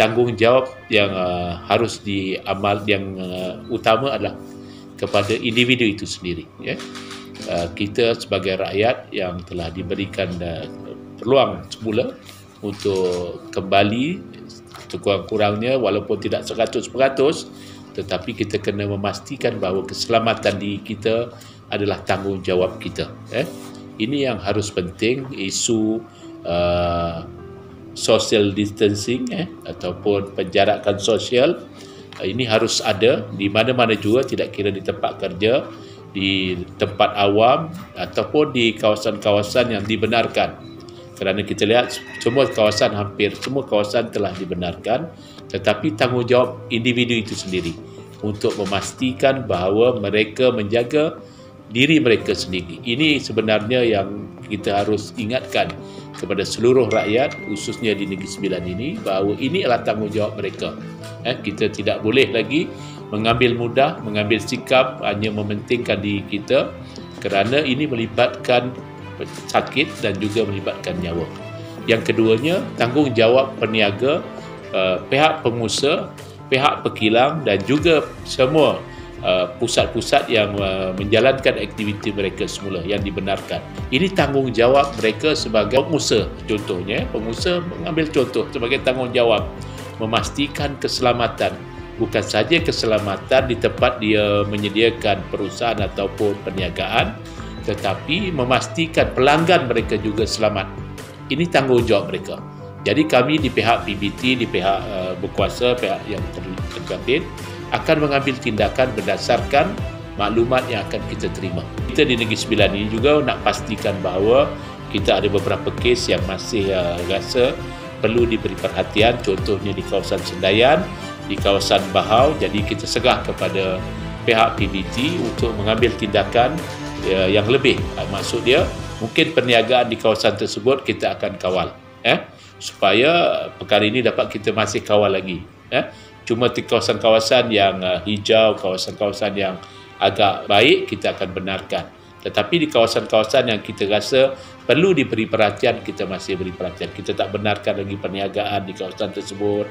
tanggungjawab yang harus diamal, yang utama adalah kepada individu itu sendiri, ya. Kita sebagai rakyat yang telah diberikan peluang semula untuk kembali sekurang-kurangnya, walaupun tidak 100%, tetapi kita kena memastikan bahawa keselamatan diri kita adalah tanggungjawab kita. Ini yang harus penting. Isu social distancing ataupun penjarakan sosial ini harus ada di mana-mana juga, tidak kira di tempat kerja, di tempat awam ataupun di kawasan-kawasan yang dibenarkan. Kerana kita lihat hampir semua kawasan telah dibenarkan, tetapi tanggungjawab individu itu sendiri untuk memastikan bahawa mereka menjaga diri mereka sendiri. Ini sebenarnya yang kita harus ingatkan kepada seluruh rakyat, khususnya di Negeri Sembilan ini, bahawa ini adalah tanggungjawab mereka. Kita tidak boleh lagi mengambil sikap hanya mementingkan diri kita, kerana ini melibatkan sakit dan juga melibatkan nyawa. Yang keduanya, tanggungjawab peniaga, pihak pengusaha, pihak pekilang dan juga semua pusat-pusat yang menjalankan aktiviti mereka semula yang dibenarkan. Ini tanggungjawab mereka sebagai pengusaha. Contohnya, pengusaha mengambil contoh sebagai tanggungjawab memastikan keselamatan. Bukan saja keselamatan di tempat dia menyediakan perusahaan ataupun perniagaan, tetapi memastikan pelanggan mereka juga selamat. Ini tanggungjawab mereka. Jadi kami di pihak PBT, di pihak berkuasa, pihak yang terkait akan mengambil tindakan berdasarkan maklumat yang akan kita terima. Kita di Negeri Sembilan ini juga nak pastikan bahawa kita ada beberapa kes yang masih rasa perlu diberi perhatian, contohnya di kawasan Sendayan, di kawasan Bahau. Jadi kita segah kepada pihak PBT untuk mengambil tindakan yang lebih. Maksud dia, mungkin perniagaan di kawasan tersebut kita akan kawal, supaya perkara ini dapat kita masih kawal lagi. Cuma di kawasan-kawasan yang hijau, kawasan-kawasan yang agak baik, kita akan benarkan. Tetapi di kawasan-kawasan yang kita rasa perlu diberi perhatian, kita masih beri perhatian. Kita tak benarkan lagi perniagaan di kawasan tersebut.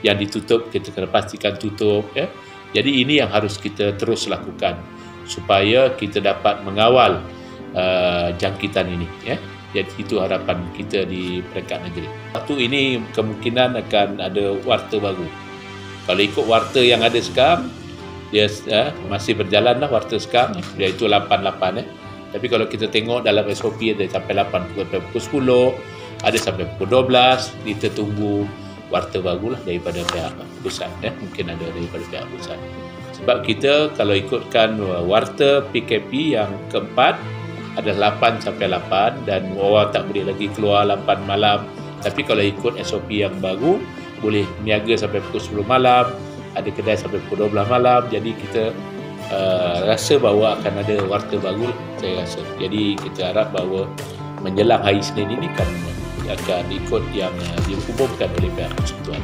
Yang ditutup, kita kena pastikan tutup. Jadi ini yang harus kita terus lakukan supaya kita dapat mengawal jangkitan ini. Jadi itu harapan kita di peringkat negeri. Waktu ini kemungkinan akan ada warta baru. Kalau ikut warta yang ada sekarang, dia masih berjalan lah warta sekarang, iaitu 88. Tapi kalau kita tengok dalam SOP ada sampai 8 pukul 10, ada sampai pukul 12, kita tunggu warta barulah daripada pihak pusat. Mungkin ada daripada pihak pusat. Sebab kita kalau ikutkan warta PKP yang keempat ada 8 sampai 8 dan orang tak boleh lagi keluar 8 malam. Tapi kalau ikut SOP yang baru, boleh niaga sampai pukul 10 malam, ada kedai sampai pukul 12 malam. Jadi kita rasa bahawa akan ada warta baru, saya rasa. Jadi kita harap bahawa menjelang hari Senin ini akan ikut yang diumumkan oleh pihak persekutuan.